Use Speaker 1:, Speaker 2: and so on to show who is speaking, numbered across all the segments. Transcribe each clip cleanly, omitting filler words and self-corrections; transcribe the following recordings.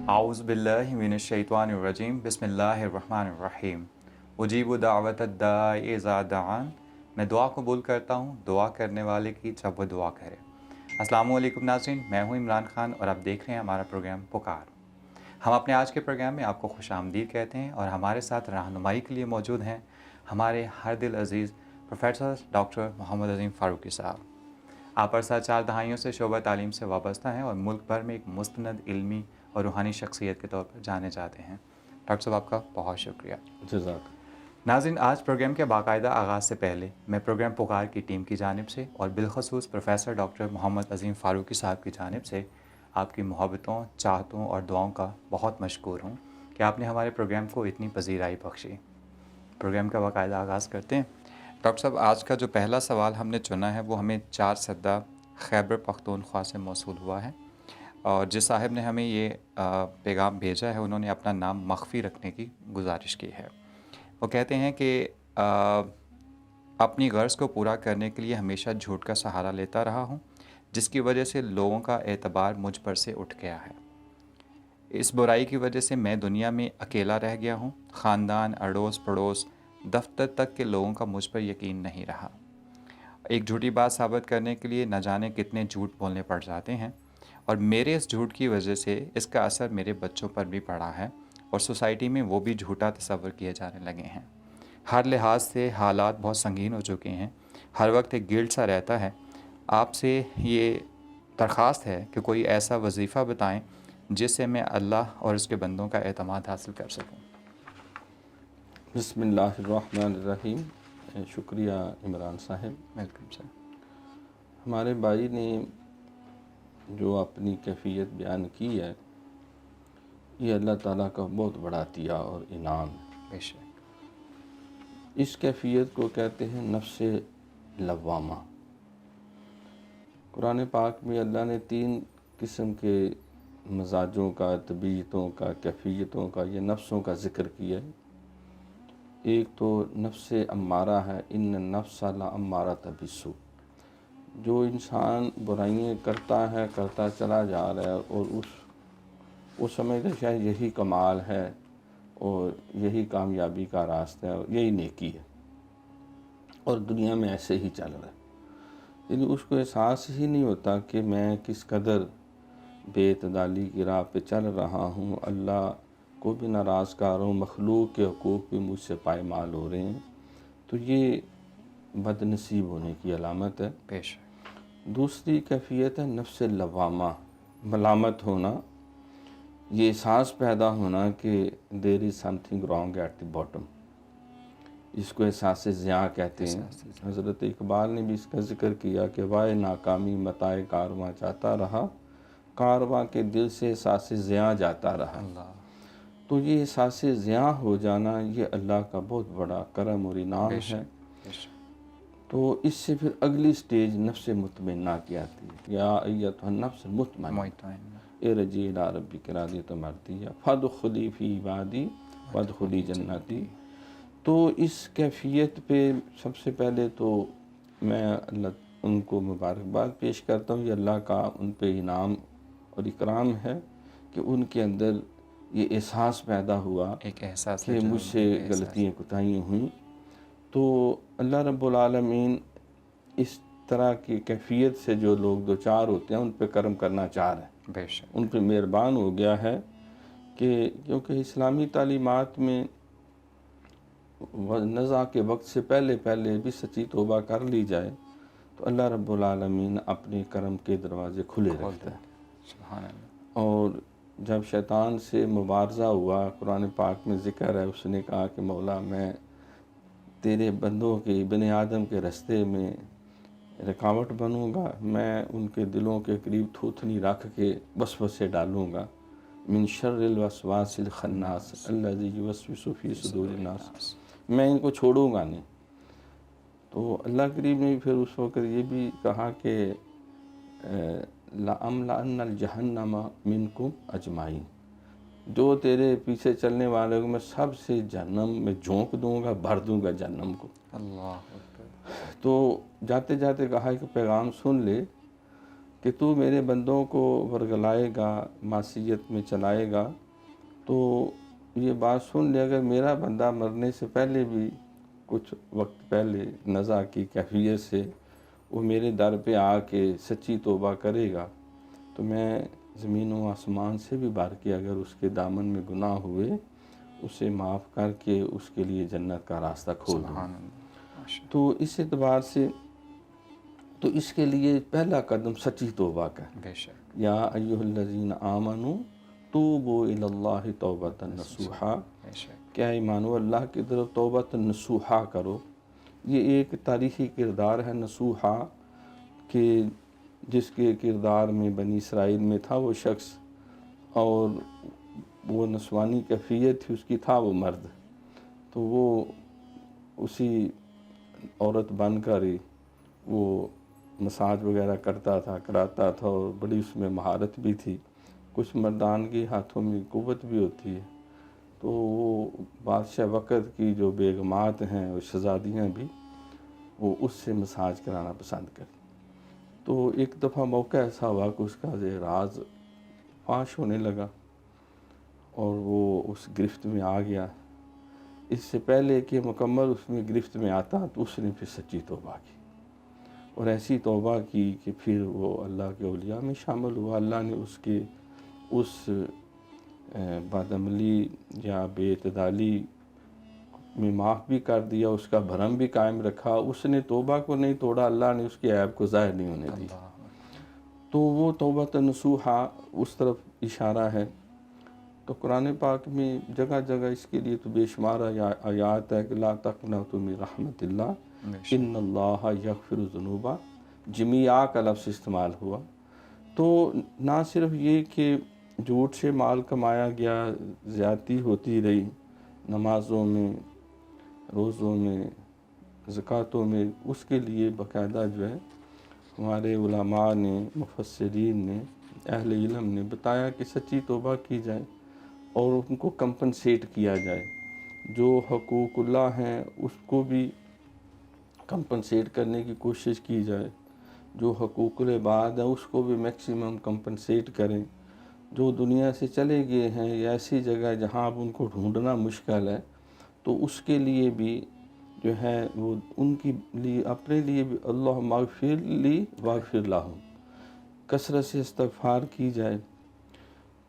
Speaker 1: اعوذ باللہ من الشیطان الرجیم بسم اللہ الرحمن الرحیم اجیب دعوت الداعی اذا دعان. میں دعا قبول کرتا ہوں دعا کرنے والے کی جب وہ دعا کرے. السلام علیکم ناظرین، میں ہوں عمران خان اور آپ دیکھ رہے ہیں ہمارا پروگرام پکار. ہم اپنے آج کے پروگرام میں آپ کو خوش آمدید کہتے ہیں اور ہمارے ساتھ رہنمائی کے لیے موجود ہیں ہمارے ہر دل عزیز پروفیسر ڈاکٹر محمد عظیم فاروقی صاحب. آپ عرصہ 4 دہائیوں سے شعبہ تعلیم سے وابستہ ہیں اور ملک بھر میں ایک مستند علمی اور روحانی شخصیت کے طور پر جانے جاتے ہیں. ڈاکٹر صاحب آپ کا بہت شکریہ.
Speaker 2: جزاک.
Speaker 1: ناظرین، آج پروگرام کے باقاعدہ آغاز سے پہلے میں پروگرام پکار کی ٹیم کی جانب سے اور بالخصوص پروفیسر ڈاکٹر محمد عظیم فاروقی صاحب کی جانب سے آپ کی محبتوں، چاہتوں اور دعاؤں کا بہت مشکور ہوں کہ آپ نے ہمارے پروگرام کو اتنی پذیرائی بخشی. پروگرام کا باقاعدہ آغاز کرتے ہیں. ڈاکٹر صاحب، آج کا جو پہلا سوال ہم نے چنا ہے وہ ہمیں 4 سدہ خیبر پختونخوا سے موصول ہوا ہے، اور جس صاحب نے ہمیں یہ پیغام بھیجا ہے انہوں نے اپنا نام مخفی رکھنے کی گزارش کی ہے. وہ کہتے ہیں کہ اپنی غرض کو پورا کرنے کے لیے ہمیشہ جھوٹ کا سہارا لیتا رہا ہوں، جس کی وجہ سے لوگوں کا اعتبار مجھ پر سے اٹھ گیا ہے. اس برائی کی وجہ سے میں دنیا میں اکیلا رہ گیا ہوں. خاندان، اڑوس پڑوس، دفتر تک کے لوگوں کا مجھ پر یقین نہیں رہا. ایک جھوٹی بات ثابت کرنے کے لیے نہ جانے کتنے جھوٹ بولنے پڑ جاتے ہیں، اور میرے اس جھوٹ کی وجہ سے اس کا اثر میرے بچوں پر بھی پڑا ہے اور سوسائٹی میں وہ بھی جھوٹا تصور کیے جانے لگے ہیں. ہر لحاظ سے حالات بہت سنگین ہو چکے ہیں. ہر وقت ایک گلٹ سا رہتا ہے. آپ سے یہ درخواست ہے کہ کوئی ایسا وظیفہ بتائیں جس سے میں اللہ اور اس کے بندوں کا اعتماد حاصل کر سکوں.
Speaker 2: بسم اللہ الرحمن الرحیم. شکریہ عمران صاحب.
Speaker 1: Welcome sir.
Speaker 2: ہمارے بھائی نے جو اپنی کیفیت بیان کی ہے یہ اللہ تعالیٰ کا بہت بڑا عطیہ اور انعام ہے.
Speaker 1: بے شک.
Speaker 2: اس کیفیت کو کہتے ہیں نفس لوامہ. قرآن پاک میں اللہ نے 3 قسم کے مزاجوں کا، طبیعتوں کا، کیفیتوں کا، یہ نفسوں کا ذکر کیا ہے. ایک تو نفس امارہ ہے، ان النفس لامارۃ بالسوء. جو انسان برائیاں کرتا چلا جا رہا ہے اور وہ سمجھتا ہے شاید یہی کمال ہے اور یہی کامیابی کا راستہ ہے اور یہی نیکی ہے اور دنیا میں ایسے ہی چل رہا ہے. یعنی اس کو احساس ہی نہیں ہوتا کہ میں کس قدر بے اعتدالی کی راہ پہ چل رہا ہوں. اللہ کو بھی ناراض کر رہا ہوں، مخلوق کے حقوق بھی مجھ سے پائمال ہو رہے ہیں. تو یہ بد نصیب ہونے کی علامت ہے.
Speaker 1: بے شک.
Speaker 2: دوسری کیفیت ہے نفس لوامہ، ملامت ہونا. یہ احساس پیدا ہونا کہ there is something wrong at the bottom. اس کو احساس زیاں کہتے ہیں. حضرت اقبال نے بھی اس کا ذکر کیا کہ وائے ناکامی متائے کارواں جاتا رہا، کارواں کے دل سے احساس زیاں جاتا رہا.
Speaker 1: اللہ.
Speaker 2: تو یہ احساس زیاں ہو جانا یہ اللہ کا بہت بڑا کرم اور انعام
Speaker 1: بے
Speaker 2: ہے.
Speaker 1: شک. بے شک.
Speaker 2: تو اس سے پھر اگلی سٹیج نفس مطمئنہ کی آتی ہے. یا ایتھا النفس المطمئنہ ارجعی الی ربک راضیۃ مرضیہ فادخلی فی عبادی وادخلی جنتی. تو اس کیفیت پہ سب سے پہلے تو میں ان کو مبارکباد پیش کرتا ہوں. یہ اللہ کا ان پہ انعام اور اکرام ہے کہ ان کے اندر یہ احساس پیدا ہوا
Speaker 1: ایک احساس
Speaker 2: کہ مجھ سے غلطیاں کوتاہیاں ہوئیں. تو اللہ رب العالمین اس طرح کی کیفیت سے جو لوگ دوچار ہوتے ہیں ان پہ کرم کرنا چاہ رہے ہیں.
Speaker 1: بے شک.
Speaker 2: ان پہ مہربان ہو گیا ہے کہ کیونکہ اسلامی تعلیمات میں نزع کے وقت سے پہلے بھی سچی توبہ کر لی جائے تو اللہ رب العالمین اپنے کرم کے دروازے کھلے رکھتا ہے.
Speaker 1: سبحان اللہ.
Speaker 2: اور جب شیطان سے مبارزہ ہوا قرآن پاک میں ذکر ہے، اس نے کہا کہ مولا میں تیرے بندوں کے بنی آدم کے رستے میں رکاوٹ بنوں گا، میں ان کے دلوں کے قریب تھوتنی رکھ کے وسوسے ڈالوں گا. من شر الوسواس الخناس الذی یوسوس فی صدور الناس. میں ان کو چھوڑوں گا نہیں. تو اللہ کریم نے پھر اس وقت یہ بھی کہا کہ لَأَمْلَأَنَّ الْجَهَنَّمَ مِنْكُمْ أَجْمَعِينَ. جو تیرے پیچھے چلنے والے کو میں سب سے جہنم میں جھونک دوں گا، بھر دوں گا جہنم کو.
Speaker 1: اللہ اکبر.
Speaker 2: تو جاتے جاتے کہا کہ پیغام سن لے کہ تو میرے بندوں کو ورگلائے گا، معصیت میں چلائے گا، تو یہ بات سن لے اگر میرا بندہ مرنے سے پہلے بھی کچھ وقت پہلے نزع کی کیفیت سے وہ میرے در پہ آ کے سچی توبہ کرے گا، تو میں زمین و آسمان سے بھی بار کے اگر اس کے دامن میں گناہ ہوئے اسے معاف کر کے اس کے لیے جنت کا راستہ کھول دوں۔
Speaker 1: سبحان اللہ، ماشاء
Speaker 2: تو اس اعتبار سے تو اس کے لیے پہلا قدم سچی توبہ کا ہے۔
Speaker 1: اللہ، بے شک،
Speaker 2: یا ایھا الذین آمنوا توبوا الی اللہ توبۃ نصوحا،
Speaker 1: بے شک،
Speaker 2: کیا ایمانو اللہ کی طرف توبۃ نصوحا کرو۔ یہ ایک تاریخی کردار ہے نصوحا، کہ جس کے کردار میں بنی اسرائیل میں تھا وہ شخص، اور وہ نسوانی کیفیت تھی اس کی، تھا وہ مرد، تو وہ اسی عورت بن کر ہی وہ مساج وغیرہ کرتا تھا، کراتا تھا، اور بڑی اس میں مہارت بھی تھی۔ کچھ مردان کے ہاتھوں میں قوت بھی ہوتی ہے، تو وہ بادشاہ وقت کی جو بیگمات ہیں اور شہزادیاں بھی وہ اس سے مساج کرانا پسند کرتی۔ تو ایک دفعہ موقع ایسا ہوا کہ اس کا راز فاش ہونے لگا اور وہ اس گرفت میں آ گیا۔ اس سے پہلے کہ مکمل اس میں گرفت میں آتا تو اس نے پھر سچی توبہ کی، اور ایسی توبہ کی کہ پھر وہ اللہ کے اولیاء میں شامل ہوا۔ اللہ نے اس کے اس بدعملی یا بے اعتدالی میں معاف بھی کر دیا، اس کا بھرم بھی قائم رکھا، اس نے توبہ کو نہیں توڑا، اللہ نے اس کے عیب کو ظاہر نہیں ہونے دی۔ تو وہ توبۃ نصوحا اس طرف اشارہ ہے۔ تو قرآن پاک میں جگہ جگہ اس کے لیے تو بے شمار آیات ہے کہ لا تقنطوا من رحمت اللہ ان اللہ یغفر الذنوب، جميعا کا لفظ استعمال ہوا۔ تو نہ صرف یہ کہ جھوٹ سے مال کمایا گیا، زیادتی ہوتی رہی نمازوں میں، روزوں میں، زکوٰۃوں میں، اس کے لیے باقاعدہ جو ہے ہمارے علماء نے، مفسرین نے، اہل علم نے بتایا کہ سچی توبہ کی جائے اور ان کو کمپنسیٹ کیا جائے۔ جو حقوق اللہ ہیں اس کو بھی کمپنسیٹ کرنے کی کوشش کی جائے، جو حقوق العباد ہیں اس کو بھی میکسیمم کمپنسیٹ کریں۔ جو دنیا سے چلے گئے ہیں یا ایسی جگہ جہاں اب ان کو ڈھونڈنا مشکل ہے، تو اس کے لیے بھی جو ہے وہ ان کی لیے اپنے لیے بھی اللہم اغفر لی واغفر لہم کثرت سے استغفار کی جائے۔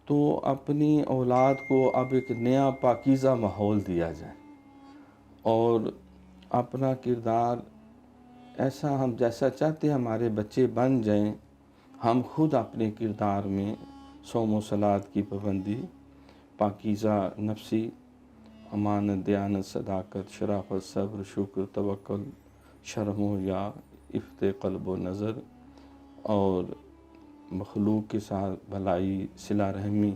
Speaker 2: تو اپنی اولاد کو اب ایک نیا پاکیزہ ماحول دیا جائے، اور اپنا کردار ایسا ہم جیسا چاہتے ہیں ہمارے بچے بن جائیں، ہم خود اپنے کردار میں صوم و صلات کی پابندی، پاکیزہ نفسی، امانت، دیانت، صداقت، شرافت، صبر، شکر، توکل، شرم و حیا، عفت قلب و نظر، اور مخلوق کے ساتھ بھلائی، صلہ رحمی۔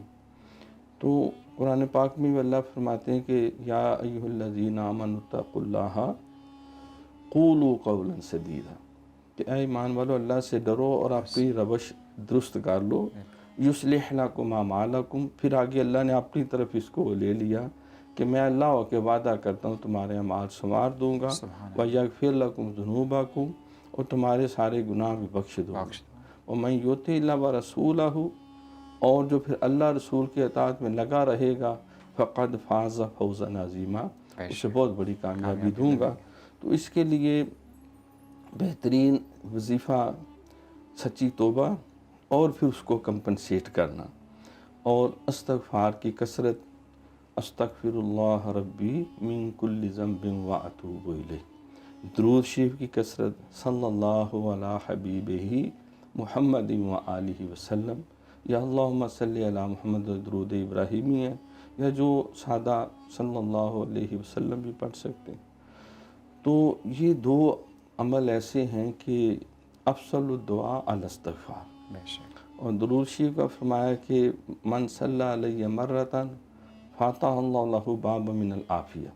Speaker 2: تو قرآن پاک میں بھی اللہ فرماتے ہیں کہ یا ایھا الذین آمنوا اتقوا اللہ قولوا قولا سدیدا، کہ اے ایمان والو اللہ سے ڈرو اور اپنی روش درست کر لو۔ یصلح لکم اعمالکم، پھر آگے اللہ نے اپنی طرف اس کو لے لیا کہ میں اللہ ہو کے وعدہ کرتا ہوں تمہارے اعمال سنوار دوں گا، ویغفر لکم ذنوبکم، اور تمہارے سارے گناہ بھی بخش دوں گا۔ ومن یطع اللہ ورسولہ، اور جو پھر اللہ رسول کے اطاعت میں لگا رہے گا، فقد فاز فوزا عظیما، اسے بہت بڑی کامیابی دوں گا۔ تو اس کے لیے بہترین وظیفہ سچی توبہ، اور پھر اس کو کمپنسیٹ کرنا، اور استغفار کی کثرت، استغفر اللہ ربی من کل ذنب واتوب الیہ، درود شریف کی کثرت، صلی اللہ علی حبیبہ محمد وآلہ وسلم، یا اللہم صلی علی محمد، درود ابراہیمی ہے، یا جو سادہ صلی اللہ علیہ وسلم بھی پڑھ سکتے ہیں۔ تو یہ دو عمل ایسے ہیں کہ افضل الدعاء الاستغفار،
Speaker 1: بے شک،
Speaker 2: اور درود شریف کا فرمایا کہ من صلی علیہ مرتن فاتح اللہ لہ باب من العافیہ،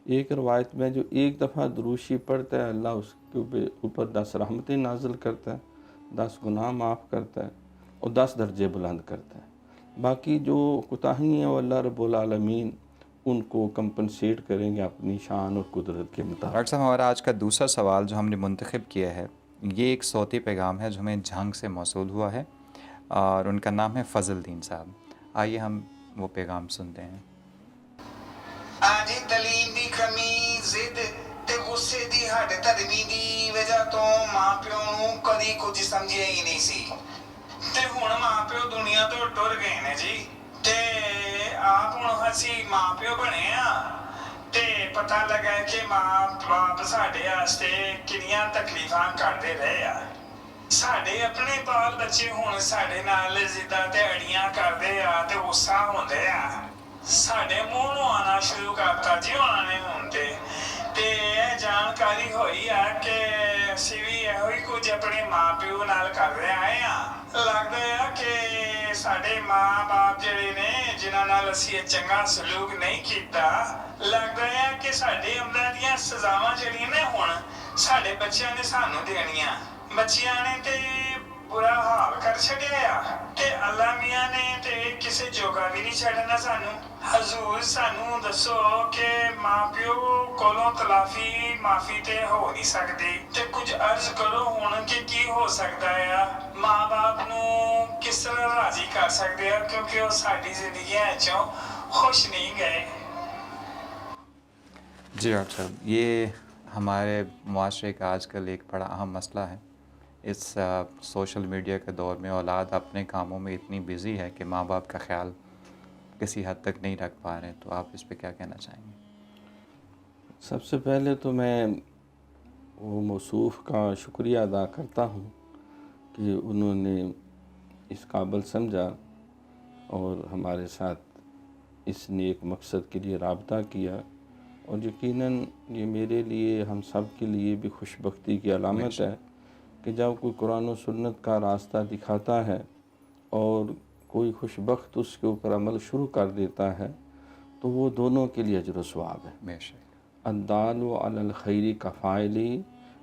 Speaker 2: ایک روایت میں جو ایک دفعہ درود شریف پڑھتا ہے اللہ اس کے اوپر 10 رحمتیں نازل کرتا ہے، 10 گناہ معاف کرتا ہے، اور 10 درجے بلند کرتا ہے۔ باقی جو کوتاہی ہیں وہ اللہ رب العالمین ان کو کمپنسیٹ کریں گے اپنی شان اور قدرت کے مطابق۔
Speaker 1: ڈاکٹر صاحب ہمارا آج کا دوسرا سوال جو ہم نے منتخب کیا ہے یہ ایک صوتی پیغام ہے جو ہمیں جھنگ سے موصول ہوا ہے اور ان کا نام ہے فضل الدین صاحب۔ آئیے ہم وہ پیغام سنتے ہیں۔
Speaker 3: آج تعلیم دی کمی، ضد تے غصے دی ہڈ تھدمی دی وجہ تو ماں پیو نوں کدی کچھ سمجھیا ہی نہیں سی تے ہن ماں پیو دنیا تو ٹر گئے نے جی تے آپ ہن اسی ماں پیو بنے آ تے پتہ لگا کہ ماں باپ ساڈے واسطے کنیاں تکلیفاں کردے رہے آ۔ ساڈے اپنے بال بچے ہن ساڈے نال ضداں تے اڑیاں کردے آ تے غصہ ہوندے آ۔ ساڈے منہ نوں آنا شروع کرتا جی انہاں نے ہن تے یہ جانکاری ہوئی آ کہ اسی بھی ਇਹੋ ਹੀ ਕੁਝ ਆਪਣੇ ਮਾਂ ਪਿਓ ਨਾਲ ਕਰ ਰਹੇ ਆਏ ਆ। ਲੱਗਦਾ ਆ ਕਿ ਸਾਡੇ ਮਾਂ-ਬਾਪ ਜਿਹੜੇ ਨੇ ਜਿਨ੍ਹਾਂ ਨਾਲ ਅਸੀਂ ਇਹ ਚੰਗਾ ਸਲੂਕ ਨਹੀਂ ਕੀਤਾ, ਲੱਗਦਾ ਆ ਕਿ ਸਾਡੇ ਅੰਦਰ ਦੀਆਂ ਸਜ਼ਾਵਾਂ ਜਿਹੜੀਆਂ ਨੇ ਹੁਣ ਸਾਡੇ ਬੱਚਿਆਂ ਨੇ ਸਾਨੂੰ ਦੇਣੀਆਂ। ਬੱਚਿਆਂ ਨੇ ਤੇ ਬੁਰਾ ਹਾਲ ਕਰ ਛੱਡਿਆ ਆ ਤੇ ਅੱਲਾ ਮੀਆਂ ਨੇ ਤੇ ਕਿਸੇ ਜੋਗਾ ਵੀ ਨਹੀਂ ਛੱਡਣਾ ਸਾਨੂੰ। ਹਜ਼ੂਰ ਸਾਨੂੰ ਦੱਸੋ ਕਿ ਮਾਂ ਪਿਓ ਕੋਲੋਂ ਤਲਾਫੀ ਮਾਫੀ ਤੇ ਹੋ ਨਹੀਂ ਸਕਦੀ ਤੇ ਕੁਝ ਅਰਜ਼ ਕਰੋ ਹੁਣ ਕਿ ਕੀ ਹੋ ਸਕਦਾ ਆ। ਮਾਂ ਬਾਪ ਨੂੰ ਕਿਸ ਤਰ੍ਹਾਂ ਰਾਜ਼ੀ ਕਰ ਸਕਦੇ ਆ ਕਿਉਂਕਿ ਉਹ ਸਾਡੀ ਜ਼ਿੰਦਗੀਆਂ ਚੋਂ ਖੁਸ਼ نہیں گئے۔
Speaker 1: جی ڈاکٹر صاحب، یہ ہمارے معاشرے کا آج کل ایک بڑا اہم مسئلہ ہے۔ اس سوشل میڈیا کے دور میں اولاد اپنے کاموں میں اتنی بزی ہے کہ ماں باپ کا خیال کسی حد تک نہیں رکھ پا رہے، تو آپ اس پہ کیا کہنا چاہیں گے؟
Speaker 2: سب سے پہلے تو میں وہ موصوف کا شکریہ ادا کرتا ہوں کہ انہوں نے اس قابل سمجھا اور ہمارے ساتھ اس نیک مقصد کے لیے رابطہ کیا، اور یقیناً یہ میرے لیے ہم سب کے لیے بھی خوش بختی کی علامت ہے کہ جب کوئی قرآن و سنت کا راستہ دکھاتا ہے اور کوئی خوش بخت اس کے اوپر عمل شروع کر دیتا ہے تو وہ دونوں کے لیے اجر و ثواب ہے۔
Speaker 1: بے شک۔
Speaker 2: الدال علی الخیر کفاعلی،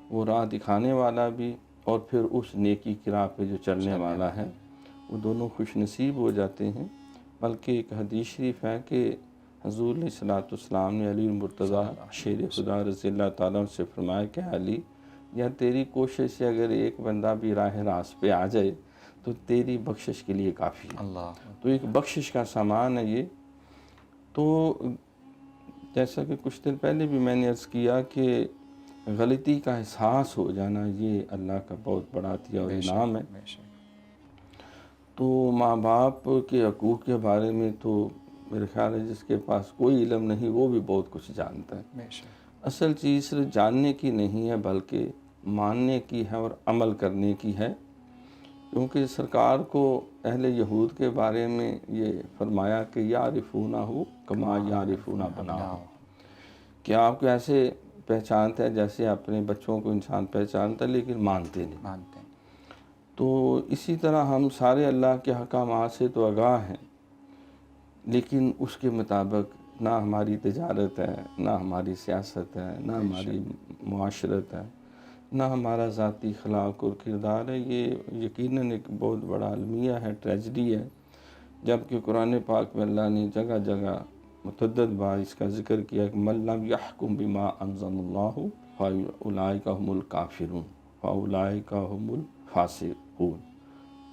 Speaker 2: وہ راہ دکھانے والا بھی اور پھر اس نیکی کی راہ پہ جو چلنے والا ہے، وہ دونوں خوش نصیب ہو جاتے ہیں۔ بلکہ ایک حدیث شریف ہے کہ حضور علیہ الصلوۃ والسلام نے علی المرتضیٰ شیر خدا رضی اللہ تعالیٰ عنہ سے فرمایا کہ علی، یا تیری کوشش سے اگر ایک بندہ بھی راہ راست پہ آ جائے تو تیری بخشش کے لیے کافی ہے۔
Speaker 1: اللہ،
Speaker 2: تو ایک بخشش کا سامان ہے یہ۔ تو جیسا کہ کچھ دن پہلے بھی میں نے عرض کیا کہ غلطی کا احساس ہو جانا یہ اللہ کا بہت بڑا عطیہ اور انعام ہے۔
Speaker 1: بے شک۔
Speaker 2: تو ماں باپ کے حقوق کے بارے میں تو میرے خیال ہے جس کے پاس کوئی علم نہیں وہ بھی بہت کچھ جانتا ہے۔
Speaker 1: بے شک۔
Speaker 2: اصل چیز صرف جاننے کی نہیں ہے بلکہ ماننے کی ہے اور عمل کرنے کی ہے، کیونکہ سرکار کو اہل یہود کے بارے میں یہ فرمایا کہ یعرفونہ کما یعرفون ابناءہم، کہ آپ کو ایسے پہچانتا ہے جیسے اپنے بچوں کو انسان پہچانتا ہے لیکن مانتے نہیں۔
Speaker 1: مانتے ہیں۔
Speaker 2: تو اسی طرح ہم سارے اللہ کے احکامات سے تو آگاہ ہیں، لیکن اس کے مطابق نہ ہماری تجارت ہے، نہ ہماری سیاست ہے، نہ ہماری معاشرت ہے، نہ ہمارا ذاتی اخلاق اور کردار ہے۔ یہ یقیناً ایک بہت بڑا المیہ ہے، ٹریجڈی ہے، جبکہ قرآن پاک میں اللہ نے جگہ جگہ متعدد بار اس کا ذکر کیا کہ من لم یحکم بما انزل اللہ فاولئک هم الکافرون فاولئک هم الفاسقون۔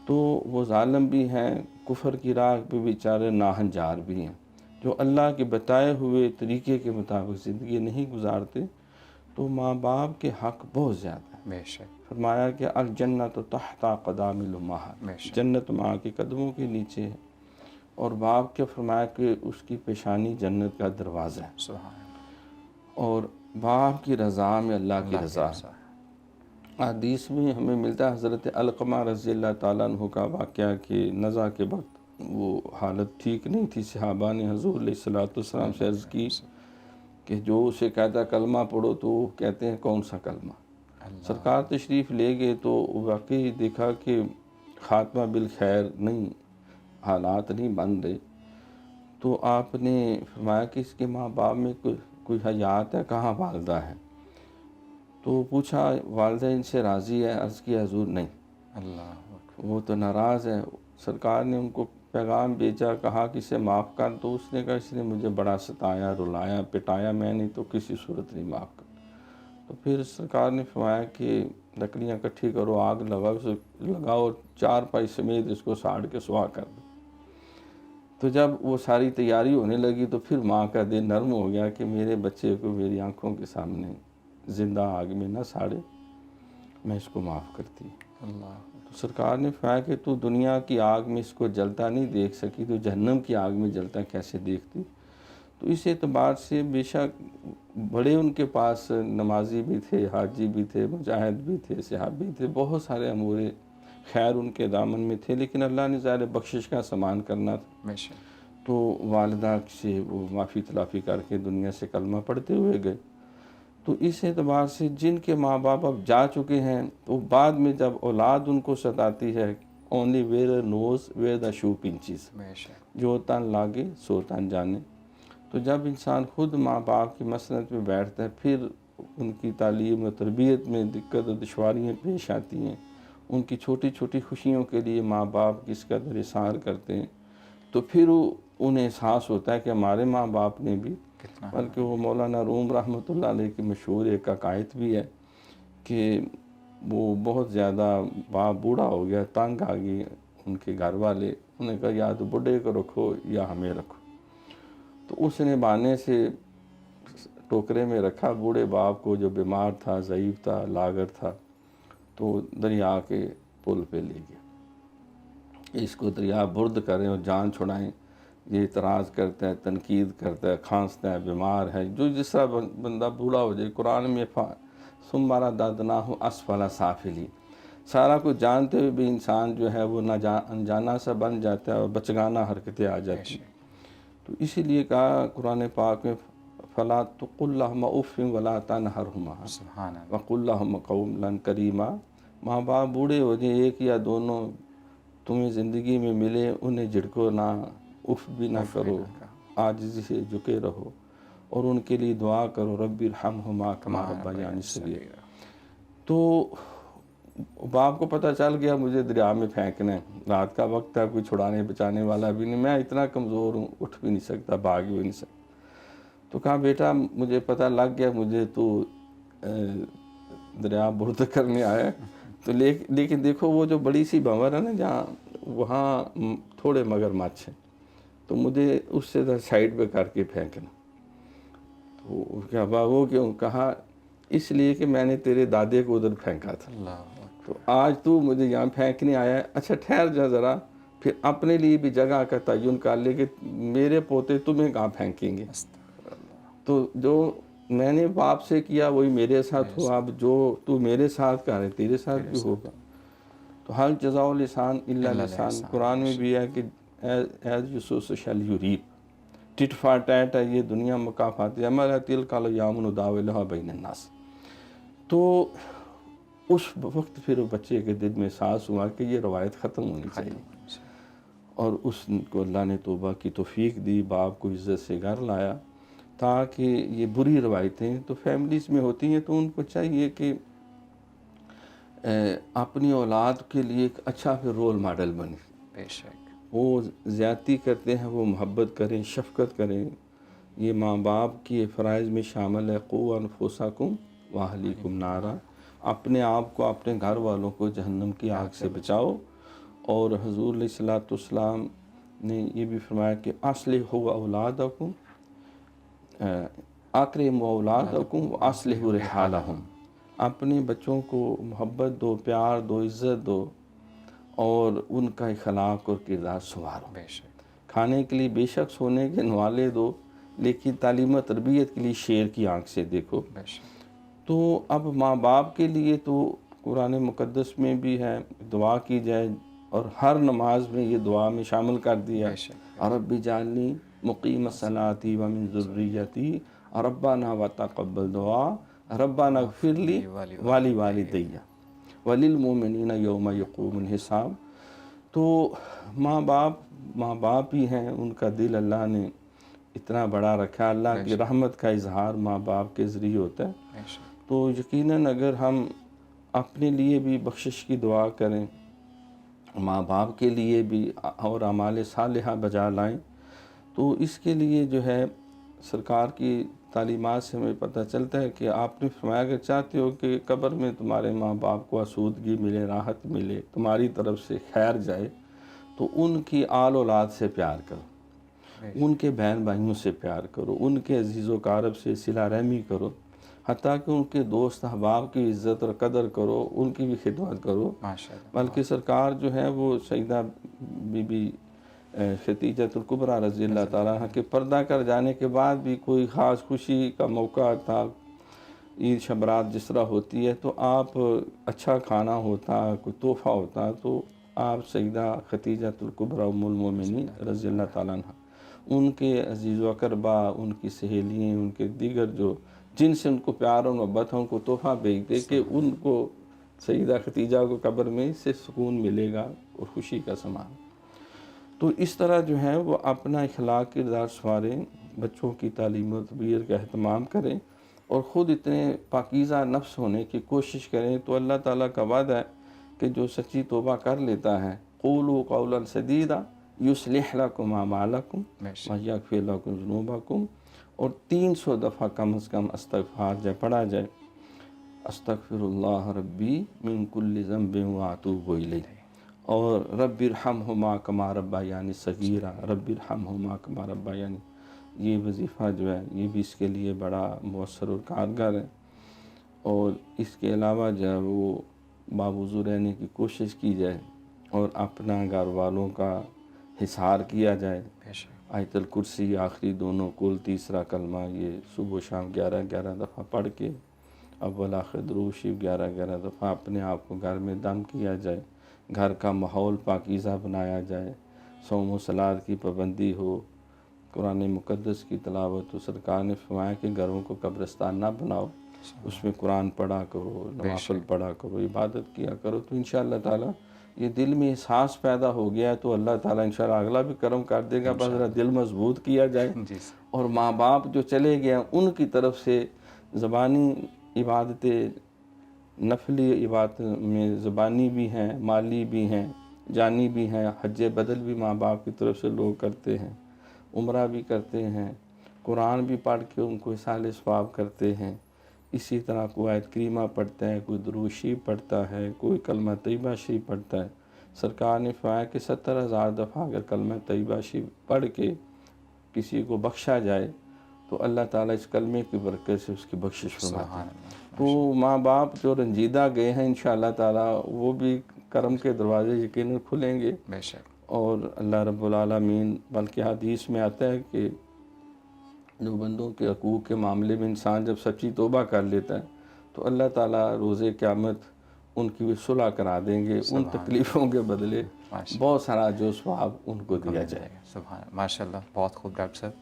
Speaker 2: تو وہ ظالم بھی ہیں، کفر کی راہ پہ بیچارے ناہنجار بھی ہیں، جو اللہ کے بتائے ہوئے طریقے کے مطابق زندگی نہیں گزارتے۔ تو ماں باپ کے حق بہت زیادہ ہیں۔
Speaker 1: بے شک۔
Speaker 2: فرمایا کہ الجنت تحت قدام الامہات،
Speaker 1: بے شک۔
Speaker 2: جنت ماں کے قدموں کے نیچے ہے، اور باپ کے فرمایا کہ اس کی پیشانی جنت کا دروازہ ہے،
Speaker 1: سبحان اللہ۔
Speaker 2: اور باپ کی رضا میں اللہ کی رضا ہے۔ حدیث میں ہمیں ملتا ہے حضرت علقمہ رضی اللہ تعالیٰ عنہ کا واقعہ کہ نزع کے وقت وہ حالت ٹھیک نہیں تھی، صحابہ نے حضور علیہ الصلوۃ والسلام سے عرض کی کہ جو اسے کہتا کلمہ پڑھو تو وہ کہتے ہیں کون سا کلمہ؟ سرکار تشریف لے گئے تو واقعی دیکھا کہ خاتمہ بالخیر نہیں، حالات نہیں بن رہے۔ تو آپ نے فرمایا کہ اس کے ماں باپ میں کوئی حیات ہے، کہاں والدہ ہے؟ تو پوچھا والدہ ان سے راضی ہے؟ عرض کیا حضور نہیں،
Speaker 1: اللہ،
Speaker 2: وہ تو ناراض ہے۔ سرکار نے ان کو پیغام بھیجا، کہا کہ اسے معاف کر، تو اس نے کہا اس نے مجھے بڑا ستایا، رلایا، پٹایا، میں نے تو کسی صورت نہیں معاف کر۔ تو پھر سرکار نے فرمایا کہ لکڑیاں اکٹھی کرو، آگ لگاؤ، اسے لگاؤ، چارپائی سمیت اس کو ساڑ کے سوا کر دو۔ تو جب وہ ساری تیاری ہونے لگی تو پھر ماں کا دل نرم ہو گیا کہ میرے بچے کو میری آنکھوں کے سامنے زندہ آگ میں نہ ساڑے، میں اس کو معاف کرتی۔
Speaker 1: اللہ،
Speaker 2: تو سرکار نے فرمایا کہ تو دنیا کی آگ میں اس کو جلتا نہیں دیکھ سکی، تو جہنم کی آگ میں جلتا کیسے دیکھتی؟ تو اس اعتبار سے بے شک بڑے ان کے پاس نمازی بھی تھے، حاجی بھی تھے، مجاہد بھی تھے، صحابی تھے، بہت سارے امور خیر ان کے دامن میں تھے، لیکن اللہ نے ظاہر بخشش کا سامان کرنا تھا،
Speaker 1: بے شک،
Speaker 2: تو والدہ سے وہ معافی تلافی کر کے دنیا سے کلمہ پڑھتے ہوئے گئے۔ تو اس اعتبار سے جن کے ماں باپ اب جا چکے ہیں، تو بعد میں جب اولاد ان کو ستاتی ہے، only where nose where the show punches,
Speaker 1: بے شک،
Speaker 2: جو تن لاگے سو تن جانے۔ تو جب انسان خود ماں باپ کی مسند پہ بیٹھتا ہے، پھر ان کی تعلیم و تربیت میں دقت و دشواریاں پیش آتی ہیں، ان کی چھوٹی چھوٹی خوشیوں کے لیے ماں باپ کس قدر اظہار کرتے ہیں، تو پھر انہیں احساس ہوتا ہے کہ ہمارے ماں باپ نے بھی،
Speaker 1: کتنا
Speaker 2: بلکہ وہ مولانا روم رحمۃ اللہ علیہ کی مشہور ایک عقائد بھی ہے کہ وہ بہت زیادہ باپ بوڑھا ہو گیا، تنگ آ گئی ان کے گھر والے، انہوں نے کہا یا تو بڈھے کو رکھو یا ہمیں رکھو۔ تو اس نے بہانے سے ٹوکرے میں رکھا بوڑھے باپ کو جو بیمار تھا، ضعیف تھا، لاغر تھا، تو دریا کے پل پہ لے گیا، اس کو دریا برد کریں اور جان چھڑائیں۔ یہ اعتراض کرتا ہے، تنقید کرتا ہے، کھانستا ہے، بیمار ہے، جو جس طرح بندہ بوڑھا ہو جائے۔ قرآن میں ثم رددناہ اسفل سافلین، سارا کچھ جانتے ہوئے بھی انسان جو ہے وہ انجانا سا بن جاتا ہے اور بچگانہ حرکتیں آ جاتی ہیں۔ تو اسی لیے کہا قرآن پاک میں فلا تقل لہما اف ولا تنہرہما
Speaker 1: سبحان اللہ،
Speaker 2: وقل لہما قولا کریما۔ ماں باپ بوڑھے ہو جائیں، ایک یا دونوں تمہیں زندگی میں ملے، انہیں جھڑکو نہ، اف بھی نہ کرو، عاجزی سے جھکے رہو، اور ان کے لیے دعا کرو رب ارحمہما کما ربیانی صغیرا۔ تو باپ کو پتہ چل گیا مجھے دریا میں پھینکنا ہے، رات کا وقت ہے، کوئی چھڑانے بچانے والا بھی نہیں، میں اتنا کمزور ہوں، اٹھ بھی نہیں سکتا، بھاگ بھی نہیں سکتا۔ تو کہا بیٹا مجھے پتہ لگ گیا مجھے تو دریا برد کرنے آیا ہے، تو لیکن دیکھو وہ جو بڑی سی بھنور ہے نا جہاں، وہاں تھوڑے مگرمچھ ہیں، تو مجھے اس سے سائڈ پہ کر کے پھینکنا۔ تو کہا با وہ کیوں؟ کہا اس لیے کہ میں نے تیرے دادے کو ادھر پھینکا تھا،
Speaker 1: اللہ،
Speaker 2: تو آج تو مجھے یہاں پھینکنے آیا ہے، اچھا ٹھہر جا ذرا، پھر اپنے لیے بھی جگہ کا تعین کر لے کہ میرے پوتے تمہیں کہاں پھینکیں گے۔
Speaker 1: استغفر اللہ،
Speaker 2: تو جو میں نے باپ سے کیا وہی میرے ساتھ ہوا، اب جو تو میرے ساتھ کر رہے تیرے ساتھ بھی ہوگا۔ تو حل جزاء الانسان الا الانسان، قرآن میں بھی ہے کہ as you sow shall you reap, tit for tat ہے یہ دنیا، مکافات عمل ہے، تلک الیام نداولھا بین الناس۔ تو اس وقت پھر بچے کے دل میں احساس ہوا کہ یہ روایت ختم ہونی چاہیے، اور اس کو اللہ نے توبہ کی توفیق دی، باپ کو عزت سے گھر لایا، تاکہ یہ بری روایتیں تو فیملیز میں ہوتی ہیں، تو ان کو چاہیے کہ اپنی اولاد کے لیے ایک اچھا پھر رول ماڈل بنے۔
Speaker 1: بے شک،
Speaker 2: وہ زیادتی کرتے ہیں وہ محبت کریں، شفقت کریں، یہ ماں باپ کی فرائض میں شامل ہے، قوا انفسکم واہلیکم نارا، اپنے آپ کو، اپنے گھر والوں کو جہنم کی آگ سے بچاؤ۔ اور حضور علیہ الصلوۃ والسلام نے یہ بھی فرمایا کہ اصلحوا اولادکم، اکرموا اولادکم واصلحوا رحالہم، اپنے بچوں کو محبت دو، پیار دو، عزت دو، اور ان کا اخلاق اور کردار سنوارو۔
Speaker 1: بے شک،
Speaker 2: کھانے کے لیے بے شک سونے کے نوالے دو، لیکن تعلیم و تربیت کے لیے شیر کی آنکھ سے دیکھو۔
Speaker 1: بے شک،
Speaker 2: تو اب ماں باپ کے لیے تو قرآن مقدس میں بھی ہے دعا کی جائے، اور ہر نماز میں یہ دعا میں شامل کر دیا،
Speaker 1: بے شک،
Speaker 2: رب اجعلنی مقیم الصلاۃ ومن ذریتی ربنا وتقبل دعا ربنا اغفر لی ولوالدی وللمؤمنین یوم یقوم الحساب۔ تو ماں باپ ہی ہیں، ان کا دل اللہ نے اتنا بڑا رکھا، اللہ کی رحمت کا اظہار ماں باپ کے ذریعے ہوتا ہے۔
Speaker 1: بے شک،
Speaker 2: تو یقیناً اگر ہم اپنے لیے بھی بخشش کی دعا کریں، ماں باپ کے لیے بھی، اور اعمال صالحہ بجا لائیں، تو اس کے لیے جو ہے سرکار کی تعلیمات سے ہمیں پتہ چلتا ہے کہ آپ نے فرمایا اگر چاہتے ہو کہ قبر میں تمہارے ماں باپ کو آسودگی ملے، راحت ملے، تمہاری طرف سے خیر جائے، تو ان کی آل اولاد سے پیار کرو، ان کے بہن بھائیوں سے پیار کرو، ان کے عزیز و اقارب سے صلہ رحمی کرو، حتیٰ کہ ان کے دوست احباب کی عزت اور قدر کرو، ان کی بھی خدمت کرو۔
Speaker 1: ماشاءاللہ۔
Speaker 2: بلکہ سرکار جو ہے وہ سیدہ بی بی خدیجۃ الکبریٰ رضی اللہ تعالیٰ عنہ کے پردہ کر جانے کے بعد بھی کوئی خاص خوشی کا موقع تھا، عید شبرات جس طرح ہوتی ہے، تو آپ اچھا کھانا ہوتا، کوئی تحفہ ہوتا، تو آپ سیدہ خدیجۃ الکبریٰ ام المومنین رضی اللہ تعالیٰ عنہ ان کے عزیز و اقربا، ان کی سہیلیاں، ان کے دیگر جو جن سے ان کو پیار اور محبت ہے، ان کو تحفہ بھیجتے کہ ان کو سیدہ خدیجہ کو قبر میں اس سے سکون ملے گا اور خوشی کا سامان۔ تو اس طرح جو ہے وہ اپنا اخلاق کردار سنواریں، بچوں کی تعلیم و تربیت کا اہتمام کریں، اور خود اتنے پاکیزہ نفس ہونے کی کوشش کریں۔ تو اللہ تعالیٰ کا وعدہ ہے کہ جو سچی توبہ کر لیتا ہے، قولوا قولا سدیدا یصلح لکم اعمالکم ویغفر لکم ذنوبکم، اور 300 دفعہ کم از کم استغفار جب پڑھا جائے، استغفر اللہ ربی من کل ذنب واتوب الیہ، اور رب ارحمہما کما ربیانی صغیرا، رب ارحمہما کما ربیانی، یہ وظیفہ جو ہے یہ بھی اس کے لیے بڑا مؤثر اور کارگر ہے۔ اور اس کے علاوہ جو ہے وہ باوضو رہنے کی کوشش کی جائے، اور اپنا گھر والوں کا حصار کیا جائے۔ آیت الکرسی آخری دونوں کل تیسرا کلمہ یہ صبح و شام 11 دفعہ پڑھ کے، اول آخر درود شریف 11 دفعہ اپنے آپ کو گھر میں دم کیا جائے، گھر کا ماحول پاکیزہ بنایا جائے، صوم و صلات کی پابندی ہو، قرآن مقدس کی تلاوت ہو۔ سرکار نے فرمایا کہ گھروں کو قبرستان نہ بناؤ، اس میں قرآن پڑھا کرو، نوافل پڑھا کرو، عبادت کیا کرو، تو انشاءاللہ تعالیٰ یہ دل میں احساس پیدا ہو گیا ہے تو اللہ تعالیٰ انشاءاللہ اگلا بھی کرم کر دے گا، بس ذرا دل مضبوط کیا جائے۔ اور ماں باپ جو چلے گئے ان کی طرف سے زبانی عبادتیں، نفلی عبادت میں زبانی بھی ہیں، مالی بھی ہیں، جانی بھی ہیں، حج بدل بھی ماں باپ کی طرف سے لوگ کرتے ہیں، عمرہ بھی کرتے ہیں، قرآن بھی پڑھ کے ان کو اصالِ ثواب کرتے ہیں، اسی طرح کوئی آیت کریمہ پڑھتا ہے، کوئی درود شریف پڑھتا ہے، کوئی کلمہ طیبہ شریف پڑھتا ہے۔ سرکار نے فرمایا کہ 70,000 دفعہ اگر کلمہ طیبہ شریف پڑھ کے کسی کو بخشا جائے تو اللہ تعالیٰ اس کلمے کی برکت سے اس کی بخشش فرماتا ہے۔ تو ماں باپ جو رنجیدہ گئے ہیں انشاءاللہ تعالیٰ وہ بھی کرم کے دروازے یقیناً کھلیں گے، اور اللہ رب العالمین، بلکہ حدیث میں آتا ہے کہ جو بندوں کے حقوق کے معاملے میں انسان جب سچی توبہ کر لیتا ہے تو اللہ تعالیٰ روز قیامت ان کی بھی صلح کرا دیں گے، ان تکلیفوں کے بدلے بہت سارا جو ثواب ان کو دیا جائے گا۔
Speaker 1: سبحان اللہ، ماشاءاللہ، بہت خوب ڈاکٹر صاحب۔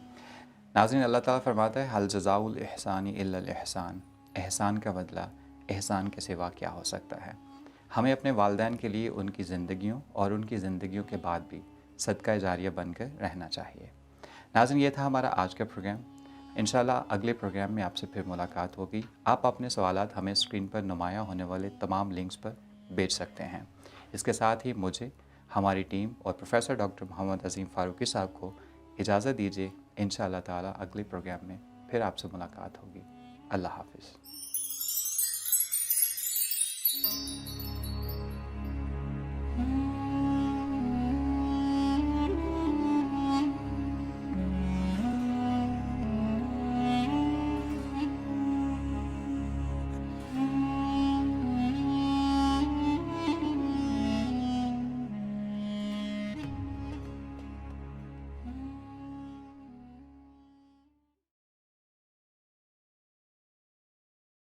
Speaker 1: ناظرین، اللہ تعالیٰ فرماتا ہے حل جزاء الاحسان الا الاحسان، احسان کا بدلہ احسان کے سوا کیا ہو سکتا ہے۔ ہمیں اپنے والدین کے لیے ان کی زندگیوں اور ان کی زندگیوں کے بعد بھی صدقہ جاریہ بن کر رہنا چاہیے۔ ناظرین، یہ تھا ہمارا آج کا پروگرام۔ انشاءاللہ اگلے پروگرام میں آپ سے پھر ملاقات ہوگی۔ آپ اپنے سوالات ہمیں اسکرین پر نمایاں ہونے والے تمام لنکس پر بھیج سکتے ہیں۔ اس کے ساتھ ہی مجھے، ہماری ٹیم اور پروفیسر ڈاکٹر محمد عظیم فاروقی صاحب کو اجازت دیجیے۔ انشاءاللہ تعالیٰ اگلے پروگرام میں پھر آپ سے ملاقات ہوگی۔ اللہ حافظ۔